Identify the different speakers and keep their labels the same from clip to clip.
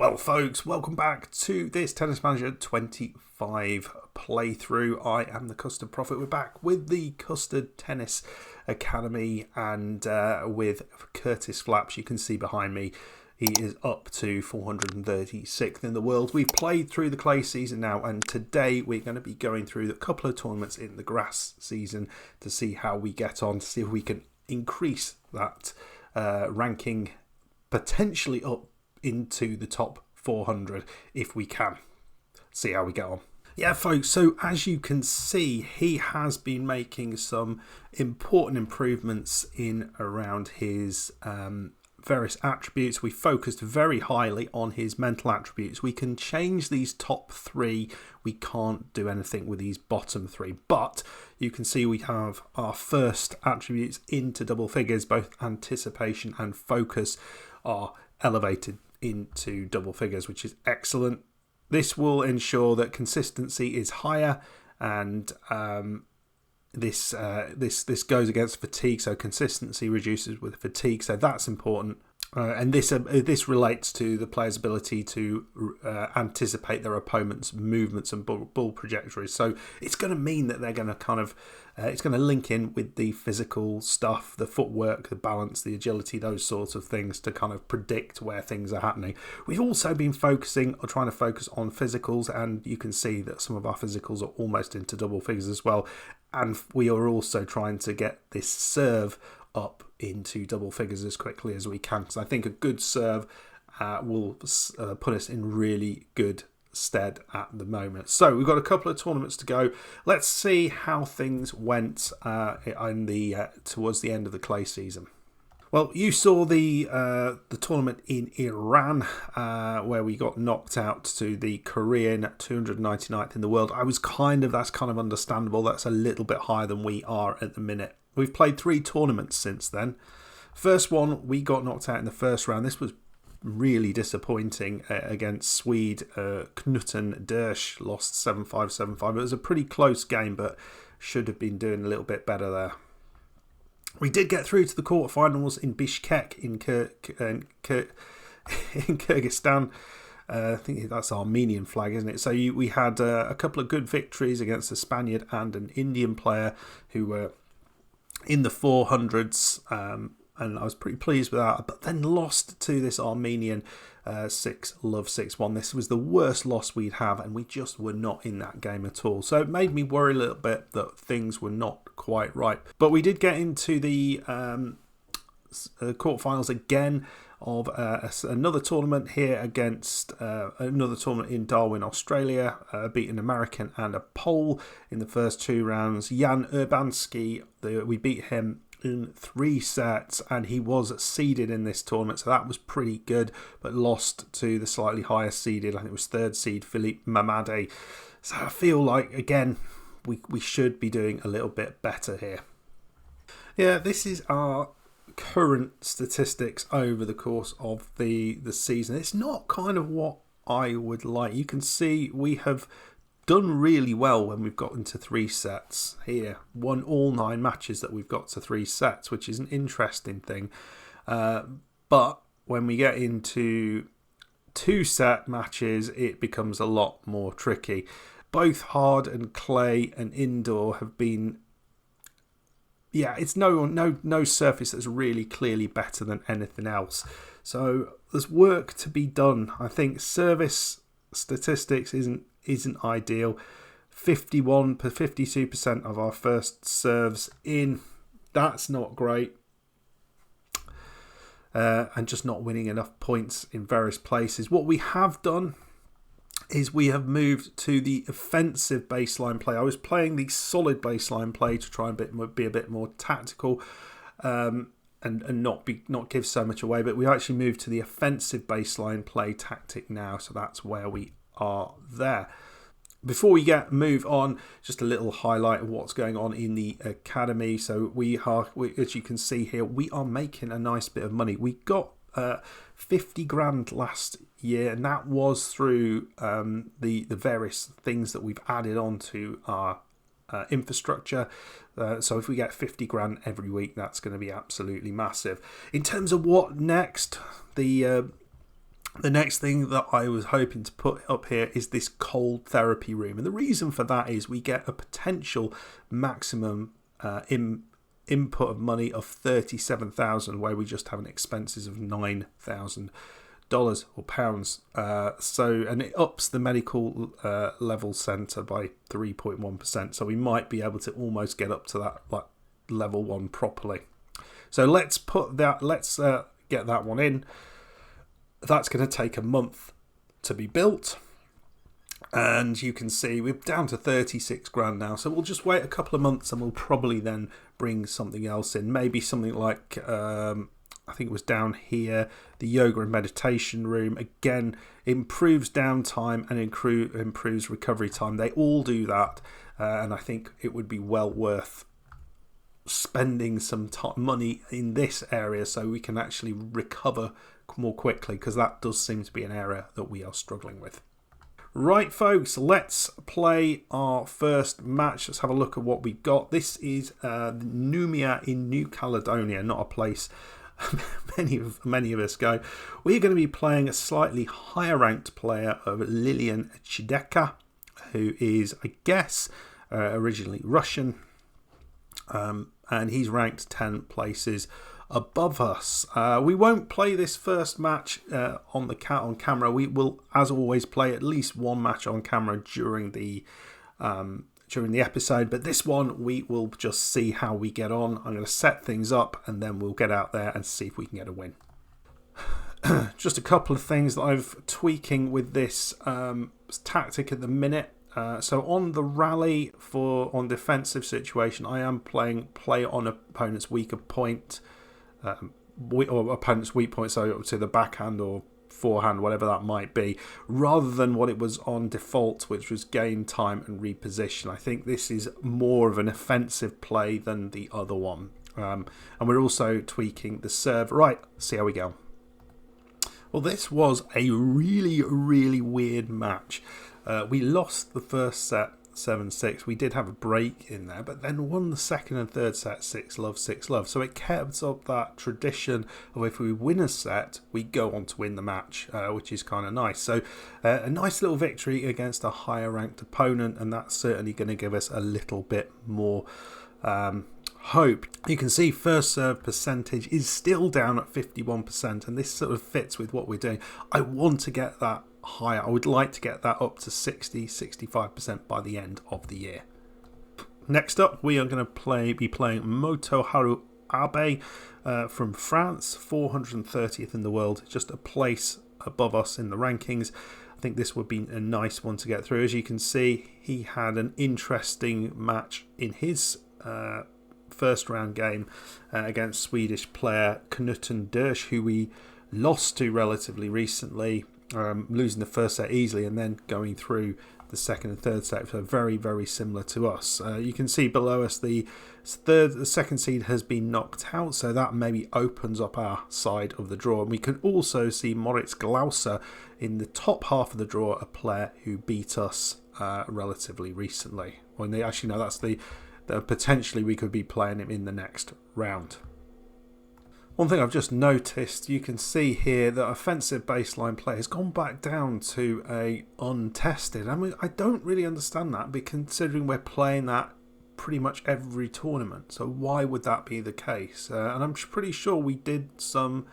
Speaker 1: Well, folks, welcome back to this Tennis Manager 25 playthrough. I am the Custard Prophet. We're back with the Custard Tennis Academy and with Curtis Flaps. You can see behind me, he is up to 436th in the world. We've played through the clay season now, and today we're going to be going through a couple of tournaments in the grass season to see how we get on, to see if we can increase that ranking potentially up into the top 400 if we can. See how we get on. Yeah, folks, so as you can see, he has been making some important improvements in around his various attributes. We focused very highly on his mental attributes. We can change these top three. We can't do anything with these bottom three, but you can see we have our first attributes into double figures. Both anticipation and focus are elevated into double figures, which is excellent. This will ensure that consistency is higher, and this goes against fatigue, so consistency reduces with fatigue, so that's important. And this relates to the player's ability to anticipate their opponent's movements and ball trajectories. So it's going to mean that they're going to it's going to link in with the physical stuff, the footwork, the balance, the agility, those sorts of things to kind of predict where things are happening. We've also been trying to focus on physicals, and you can see that some of our physicals are almost into double figures as well. And we are also trying to get this serve up into double figures as quickly as we can, because I think a good serve will put us in really good stead at the moment. So we've got a couple of tournaments to go. Let's see how things went towards the end of the clay season. Well, you saw the tournament in Iran where we got knocked out to the Korean 299th in the world. That's kind of understandable. That's a little bit higher than we are at the minute. We've played 3 tournaments since then. First one, we got knocked out in the first round. This was really disappointing against Swede Knutton Dersch. Lost 7-5, 7-5. It was a pretty close game, but should have been doing a little bit better there. We did get through to the quarterfinals in Bishkek in Kyrgyzstan. I think that's Armenian flag, isn't it? So we had a couple of good victories against a Spaniard and an Indian player who were in the 400s, and I was pretty pleased with that, but then lost to this Armenian 6-1. This was the worst loss we'd have, and we just were not in that game at all. So it made me worry a little bit that things were not quite right. But we did get into the quarterfinals again of another tournament here against another tournament in Darwin, Australia, beat an American and a Pole in the first 2 rounds. Jan Urbanski, we beat him in 3 sets, and he was seeded in this tournament, so that was pretty good, but lost to the slightly higher seeded, I think it was 3rd seed, Philippe Mamadi. So I feel like, again, we should be doing a little bit better here. Yeah, this is our current statistics over the course of the season. It's not kind of what I would like. You can see we have done really well when we've gotten to 3 sets here. Won all 9 matches that we've got to 3 sets, which is an interesting thing. But when we get into 2-set matches, it becomes a lot more tricky. Both hard and clay and indoor have been, it's no surface that's really clearly better than anything else. So there's work to be done. I think service statistics isn't ideal. 52% of our first serves in. That's not great. And just not winning enough points in various places. What we have done is we have moved to the offensive baseline play. I was playing the solid baseline play to try and be a bit more tactical and not give so much away, but we actually moved to the offensive baseline play tactic now, so that's where we are there. Before we move on, just a little highlight of what's going on in the academy. So we as you can see here, we are making a nice bit of money. We got 50 grand last year, and that was through the various things that we've added on to our infrastructure. So if we get 50 grand every week, that's going to be absolutely massive. In terms of what next, the The next thing that I was hoping to put up here is this cold therapy room. And the reason for that is we get a potential maximum input of money of $37,000, where we just have an expenses of $9,000 or pounds. And it ups the medical level centre by 3.1%. So we might be able to almost get up to that like level 1 properly. So let's get that one in. That's going to take a month to be built. And you can see we're down to 36 grand now. So we'll just wait a couple of months and we'll probably then bring something else in. Maybe something like, I think it was down here, the yoga and meditation room. Again, improves downtime and improves recovery time. They all do that. And I think it would be well worth spending some money in this area so we can actually recover more quickly, because that does seem to be an area that we are struggling with. Right, folks, let's play our first match. Let's have a look at what we've got. This is Noumea in New Caledonia, not a place many of us go. We're going to be playing a slightly higher ranked player of Lilian Chideka, who is, I guess, originally Russian, and he's ranked 10 places above us. We won't play this first match on camera. We will, as always, play at least one match on camera during the episode. But this one, we will just see how we get on. I'm going to set things up, and then we'll get out there and see if we can get a win. Just a couple of things that I've tweaking with this tactic at the minute. So on the rally on defensive situation, I am play on opponent's weaker point. Or opponent's weak point, so to the backhand or forehand, whatever that might be, rather than what it was on default, which was gain time and reposition. I think this is more of an offensive play than the other one. And we're also tweaking the serve. Right, see how we go. Well, this was a really, really weird match. We lost the first set 7-6. We did have a break in there, but then won the second and third set 6-love, 6-love. So it kept up that tradition of if we win a set, we go on to win the match, which is kind of nice. So a nice little victory against a higher ranked opponent, and that's certainly going to give us a little bit more hope. You can see first serve percentage is still down at 51%, and this sort of fits with what we're doing. I want to get that higher. I would like to get that up to 60-65% by the end of the year. Next up, we are going to be playing Motoharu Abe from France, 430th in the world, just a place above us in the rankings. I think this would be a nice one to get through. As you can see, he had an interesting match in his first round game against Swedish player Knuten Dersch, who we lost to relatively recently. Losing the first set easily and then going through the second and third set, so very, very similar to us. You can see below us the second seed has been knocked out, so that maybe opens up our side of the draw. And we can also see Moritz Glauser in the top half of the draw, a player who beat us relatively recently. Well, actually, no, that's the potentially we could be playing him in the next round. One thing I've just noticed, you can see here that offensive baseline play has gone back down to a untested. I mean, I don't really understand that, but considering we're playing that pretty much every tournament, so why would that be the case? And I'm pretty sure we did some.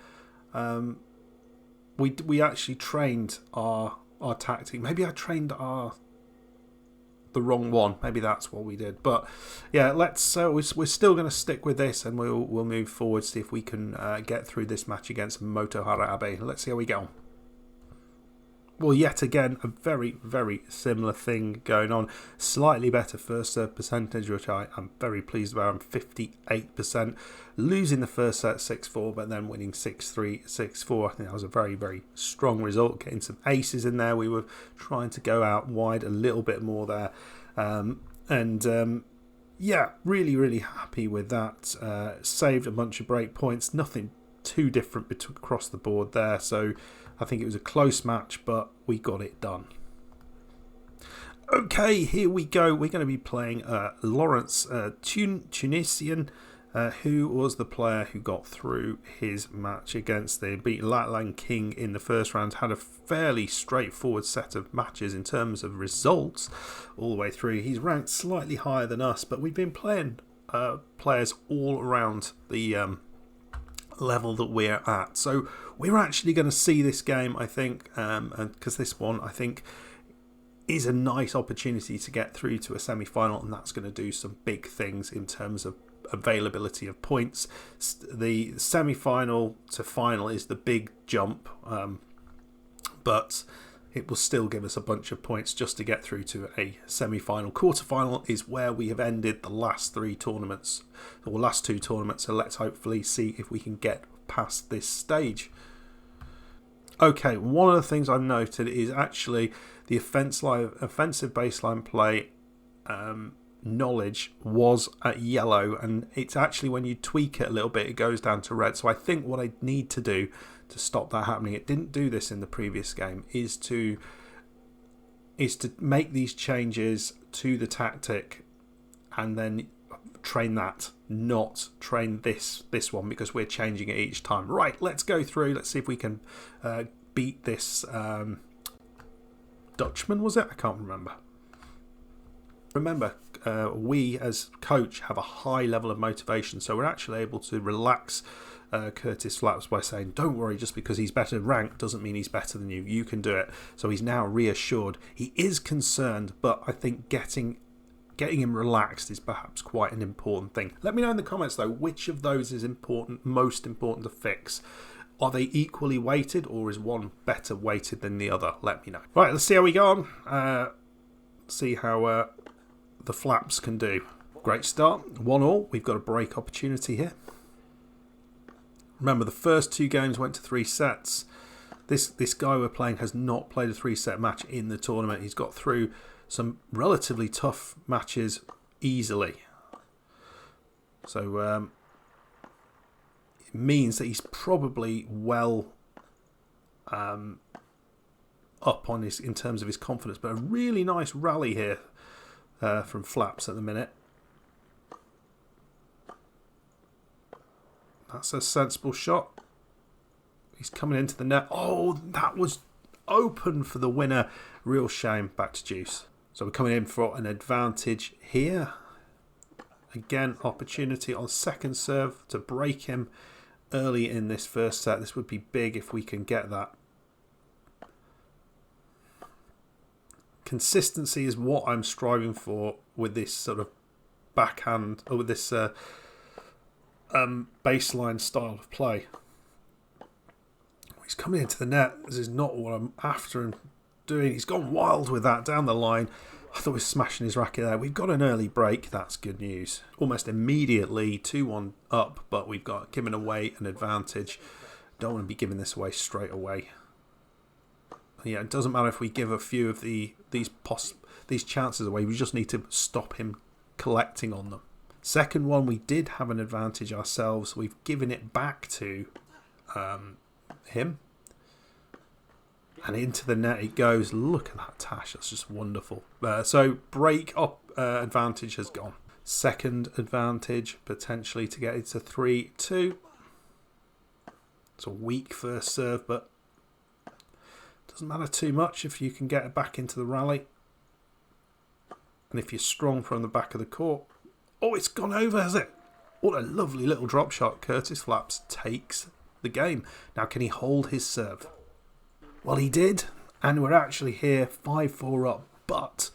Speaker 1: We actually trained our tactic. Maybe I trained the wrong one. Maybe that's what we did. But yeah, let's. We're still going to stick with this, and we'll move forward. See if we can get through this match against Motoharu Abe. Let's see how we go. Well, yet again, a very, very similar thing going on. Slightly better first serve percentage, which I am very pleased about. I'm 58%. Losing the first set 6-4, but then winning 6-3, 6-4. I think that was a very, very strong result. Getting some aces in there. We were trying to go out wide a little bit more there. Yeah, really, really happy with that. Saved a bunch of break points. Nothing too different across the board there. So I think it was a close match, but we got it done. Okay, here we go. We're going to be playing Lawrence Tunisian Who was the player who got through his match against the beat Latland King in the first round? Had a fairly straightforward set of matches in terms of results all the way through. He's ranked slightly higher than us, but we've been playing players all around the level that we're at. So we're actually going to see this game, I think, because this one, I think, is a nice opportunity to get through to a semi-final, and that's going to do some big things in terms of availability of points. The semi-final to final is the big jump, but it will still give us a bunch of points just to get through to a semi-final. Quarter-final is where we have ended the last three tournaments, or last two tournaments, so let's hopefully see if we can get past this stage. Okay, one of the things I've noted is actually the offensive baseline play knowledge was at yellow, and it's actually when you tweak it a little bit it goes down to red. So I think what I need to do to stop that happening, it didn't do this in the previous game, is to make these changes to the tactic and then train that, not train this one, because we're changing it each time. Right, let's go through, let's see if we can beat this Dutchman, was it? I can't remember. Remember, we as coach have a high level of motivation, so we're actually able to relax Curtis Flaps by saying, don't worry, just because he's better ranked doesn't mean he's better than you. You can do it. So he's now reassured. He is concerned, but I think getting him relaxed is perhaps quite an important thing. Let me know in the comments, though, which of those is most important to fix. Are they equally weighted, or is one better weighted than the other? Let me know. Right, let's see how we go on. See how the Flaps can do. Great start. 1-1. We've got a break opportunity here. Remember, the first two games went to 3 sets. This guy we're playing has not played a 3-set match in the tournament. He's got through some relatively tough matches easily. So it means that he's probably well up on in terms of his confidence. But a really nice rally here from Flaps at the minute. That's a sensible shot. He's coming into the net. Oh, that was open for the winner. Real shame. Back to deuce. So we're coming in for an advantage here. Again, opportunity on second serve to break him early in this first set. This would be big if we can get that. Consistency is what I'm striving for with this sort of backhand, or with this baseline style of play. He's coming into the net. This is not what I'm after him doing. He's gone wild with that down the line. I thought he was smashing his racket there. We've got an early break. That's good news. Almost immediately 2-1 up, but we've got given away an advantage. Don't want to be giving this away straight away. Yeah, it doesn't matter if we give a few of these chances away. We just need to stop him collecting on them. Second one, we did have an advantage ourselves. We've given it back to him. And into the net it goes. Look at that tash. That's just wonderful. So break up advantage has gone. Second advantage potentially to get it to 3-2. It's a weak first serve, but doesn't matter too much if you can get it back into the rally. And if you're strong from the back of the court. Oh, it's gone over, has it? What a lovely little drop shot. Curtis Flaps takes the game. Now, can he hold his serve? Well, he did. And we're actually here 5-4 up. But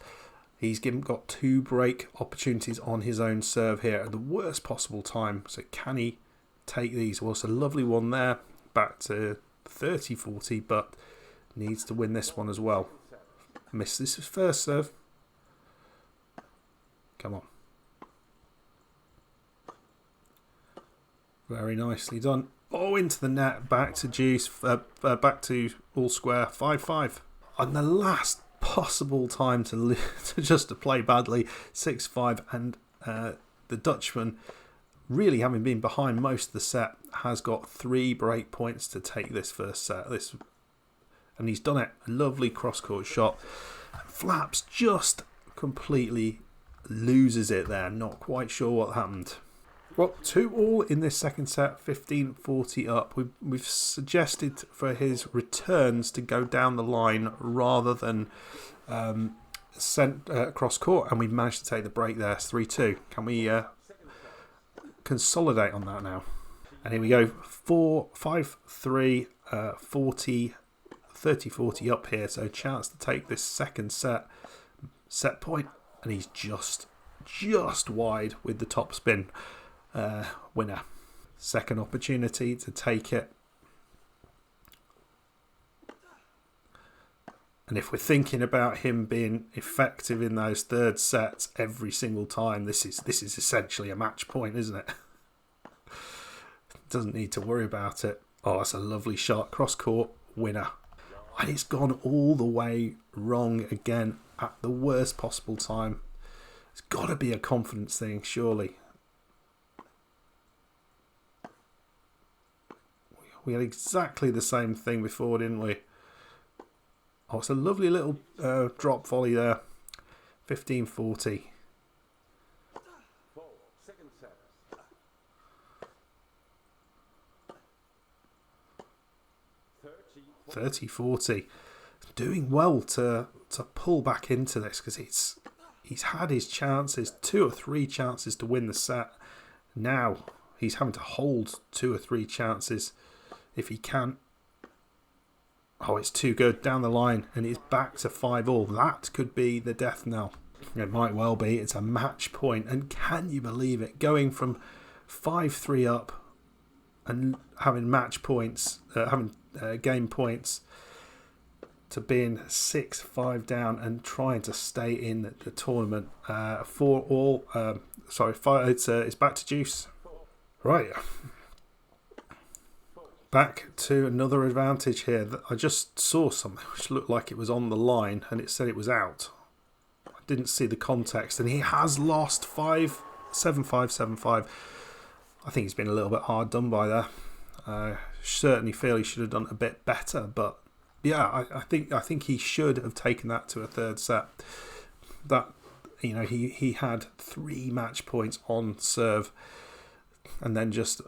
Speaker 1: he's got 2 break opportunities on his own serve here at the worst possible time. So can he take these? Well, it's a lovely one there. Back to 30-40, but needs to win this one as well. Missed this first serve. Come on. Very nicely done. Oh, into the net. Back to deuce. Back to all square. 5-5. And the last possible time to play badly. 6-5. And the Dutchman, really having been behind most of the set, has got 3 break points to take this first set. And he's done it. A lovely cross-court shot. Flaps just completely loses it there. Not quite sure what happened. Well, 2-all in this second set, 15-40 up. We've suggested for his returns to go down the line rather than sent across court, and we've managed to take the break there. It's 3-2. Can we consolidate on that now? And here we go, 5-3, 30-40 up here. So chance to take this second set point, and he's just wide with the top spin. Winner. Second opportunity to take it. And if we're thinking about him being effective in those third sets every single time, this is essentially a match point, isn't it? Doesn't need to worry about it. Oh, that's a lovely shot. Cross court, winner. And it's gone all the way wrong again at the worst possible time. It's got to be a confidence thing, surely. We had exactly the same thing before, didn't we? Oh, it's a lovely little drop volley there. 15-40. 30-40. Doing well to pull back into this, because he's had his chances, 2 or 3 chances to win the set. Now he's having to hold 2 or 3 chances if he can. Oh, it's too good down the line, and it's back to 5-all. That could be the death knell. It might well be. It's a match point, and can you believe it? Going from 5-3 up and having match points, having game points, to being 6-5 down and trying to stay in the tournament. 4-all. Sorry, 5. It's back to deuce. Right. Back to another advantage here. I just saw something which looked like it was on the line, and it said it was out. I didn't see the context, and he has lost 7-5, 7-5. I think he's been a little bit hard done by there. Certainly feel he should have done a bit better, but yeah, I think he should have taken that to a third set. That, you know, he had 3 match points on serve, and then just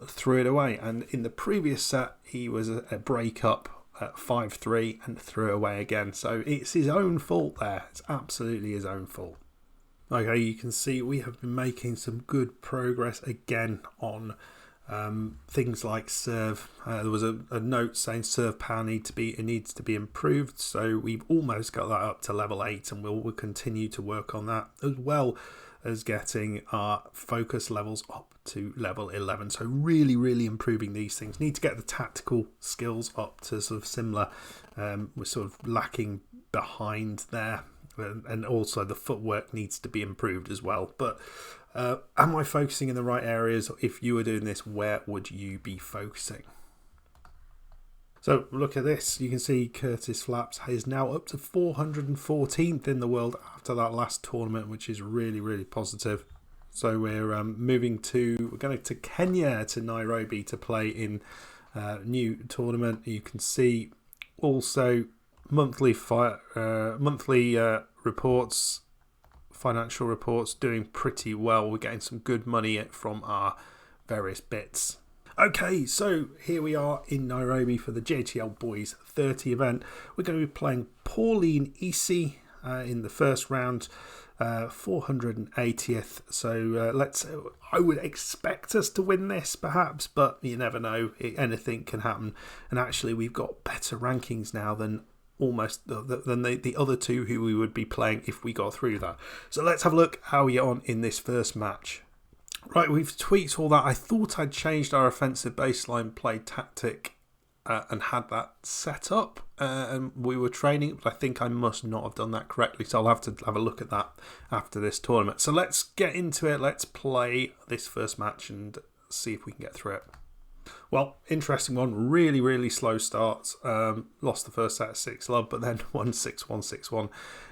Speaker 1: threw it away. And in the previous set, he was a break up at 5-3 and threw it away again. So it's his own fault there. It's absolutely his own fault. Okay, you can see we have been making some good progress again on things like serve. There was a note saying serve power needs to be improved. So we've almost got that up to level 8, and we'll continue to work on that, as well as getting our focus levels up to level 11. So really improving these things. Need to get the tactical skills up to sort of similar. We're sort of lacking behind there, and also the footwork needs to be improved as well. But am I focusing in the right areas? If you were doing this, where would you be focusing? So look at this. You can see Curtis Flaps is now up to 414th in the world after that last tournament, which is really positive. So we're we're going to Kenya, to Nairobi, to play in new tournament. You can see also monthly reports, financial reports, doing pretty well. We're getting some good money from our various bits. Okay, so here we are in Nairobi for the JTL Boys 30 event. We're going to be playing Pauline Isi in the first round, 480th. So I would expect us to win this perhaps, but you never know. Anything can happen. And actually, we've got better rankings now than the other two who we would be playing if we got through that. So let's have a look how we get on in this first match. Right, we've tweaked all that. I thought I'd changed our offensive baseline play tactic and had that set up, and we were training, but I think I must not have done that correctly, so I'll have to have a look at that after this tournament. So let's get into it. Let's play this first match and see if we can get through it. Well, interesting one. Really slow starts. Lost the first set 6-love, but then won 6-1, 6-1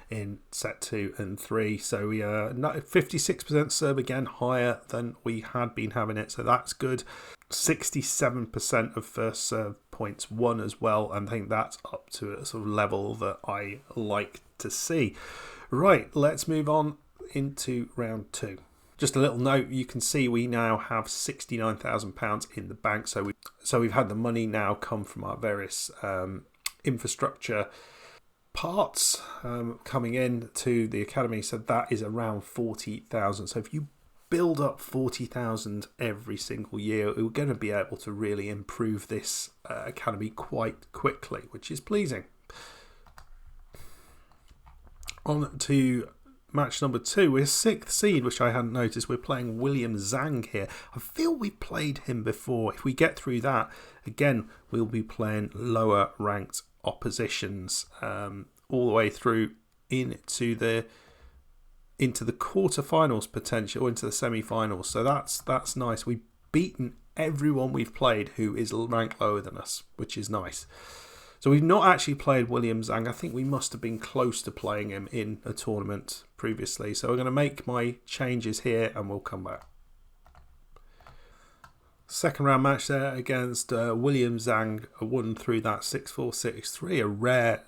Speaker 1: in set 2 and 3. So we are 56% serve, again higher than we had been having it. So that's good. 67% of first serve points won as well. And I think that's up to a sort of level that I like to see. Right, let's move on into round 2. Just a little note, you can see we now have £69,000 in the bank. So we've had the money now come from our various infrastructure parts coming in to the academy. So that is around 40,000. So if you build up 40,000 every single year, we're going to be able to really improve this academy quite quickly, which is pleasing. On to match number 2. We're 6th seed, which I hadn't noticed. We're playing William Zhang here. I feel we played him before. If we get through that, again, we'll be playing lower ranked oppositions all the way through into the quarterfinals potential, or into the semi-finals. So that's nice. We've beaten everyone we've played who is ranked lower than us, which is nice. So we've not actually played William Zhang. I think we must have been close to playing him in a tournament previously. So we're going to make my changes here and we'll come back. Second round match there against William Zhang, won through that 6-4, 6-3, a rare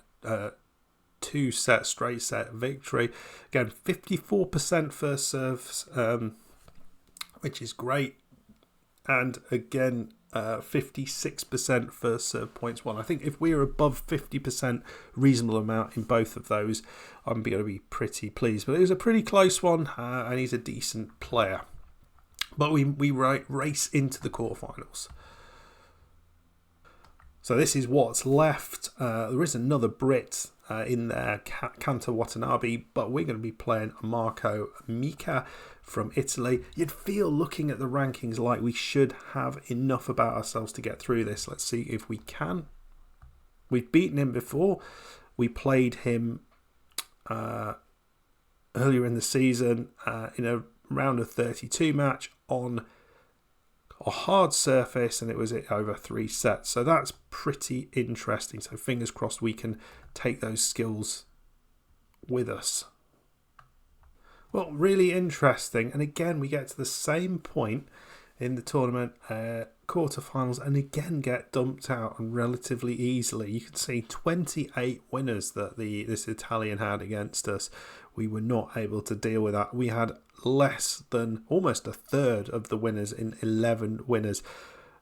Speaker 1: 2-set straight set victory. Again, 54% first serves, which is great. And again, 56% first serve points won. I think if we're above 50%, reasonable amount in both of those, I'm going to be pretty pleased. But it was a pretty close one, and he's a decent player. But we race into the quarterfinals. So this is what's left. There is another Brit in there, Kanta Watanabe, but we're going to be playing Marco Mika from Italy. You'd feel, looking at the rankings, like we should have enough about ourselves to get through this. Let's see if we can. We've beaten him before. We played him earlier in the season in a round of 32 match on a hard surface, and it was over 3 sets. So that's pretty interesting. So fingers crossed we can take those skills with us. Well, really interesting. And again, we get to the same point in the tournament, quarterfinals, and again get dumped out and relatively easily. You can see 28 winners that this Italian had against us. We were not able to deal with that. We had less than almost a third of the winners in 11 winners.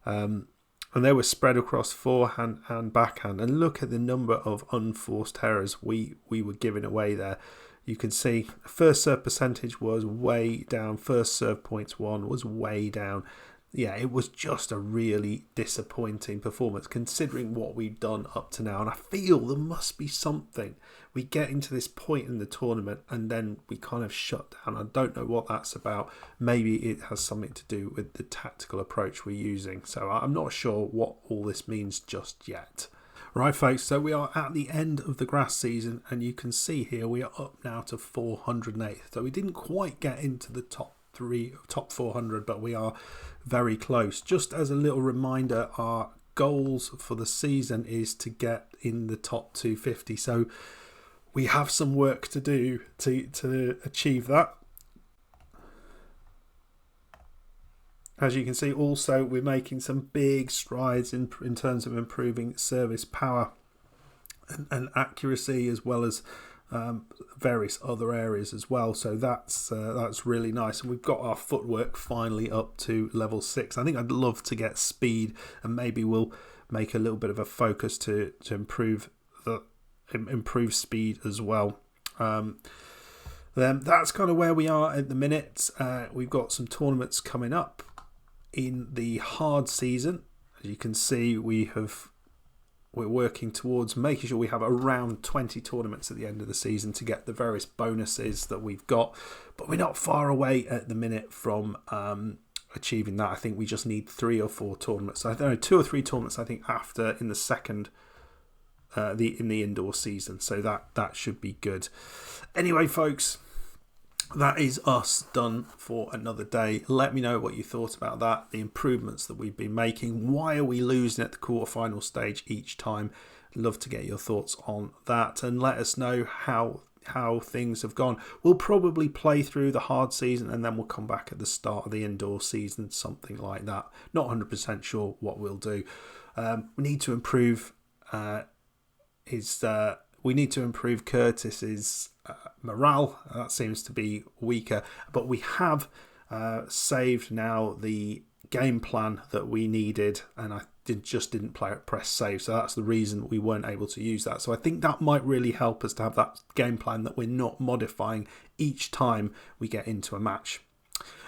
Speaker 1: And they were spread across forehand and backhand. And look at the number of unforced errors we were giving away there. You can see first serve percentage was way down. First serve points won was way down. Yeah, it was just a really disappointing performance considering what we've done up to now. And I feel there must be something. We get into this point in the tournament and then we kind of shut down. I don't know what that's about. Maybe it has something to do with the tactical approach we're using. So I'm not sure what all this means just yet. Right, folks, so we are at the end of the grass season, and you can see here we are up now to 408. So we didn't quite get into the top 400, but we are very close. Just as a little reminder, our goals for the season is to get in the top 250. So we have some work to do to achieve that. As you can see, also, we're making some big strides in terms of improving service power and accuracy, as well as various other areas as well. So that's really nice. And we've got our footwork finally up to level 6. I think I'd love to get speed, and maybe we'll make a little bit of a focus to improve speed as well. Then that's kind of where we are at the minute. We've got some tournaments coming up in the hard season. As you can see, we're working towards making sure we have around 20 tournaments at the end of the season to get the various bonuses that we've got, but we're not far away at the minute from achieving that. I think we just need 3 or 4 tournaments. I don't know, 2 or 3 tournaments I think after in the second in the indoor season, so that should be good. Anyway, folks, that is us done for another day. Let me know what you thought about that, the improvements that we've been making. Why are we losing at the quarterfinal stage each time? Love to get your thoughts on that, and let us know how things have gone. We'll probably play through the hard season and then we'll come back at the start of the indoor season, something like that. Not 100% sure what we'll do. We need to improve Curtis's morale. That seems to be weaker, but we have saved now the game plan that we needed, and I just didn't press save, so that's the reason we weren't able to use that. So I think that might really help us to have that game plan that we're not modifying each time we get into a match.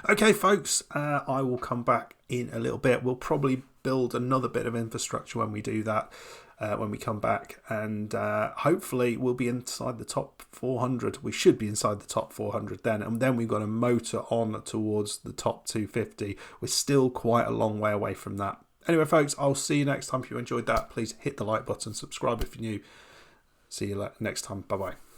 Speaker 1: Okay folks, I will come back in a little bit. We'll probably build another bit of infrastructure when we do that, when we come back, and hopefully we'll be inside the top 400. We should be inside the top 400 then, and then we've got a motor on towards the top 250. We're still quite a long way away from that. Anyway folks, I'll see you next time. If you enjoyed that, please hit the like button, subscribe if you're new. See you next time. Bye bye.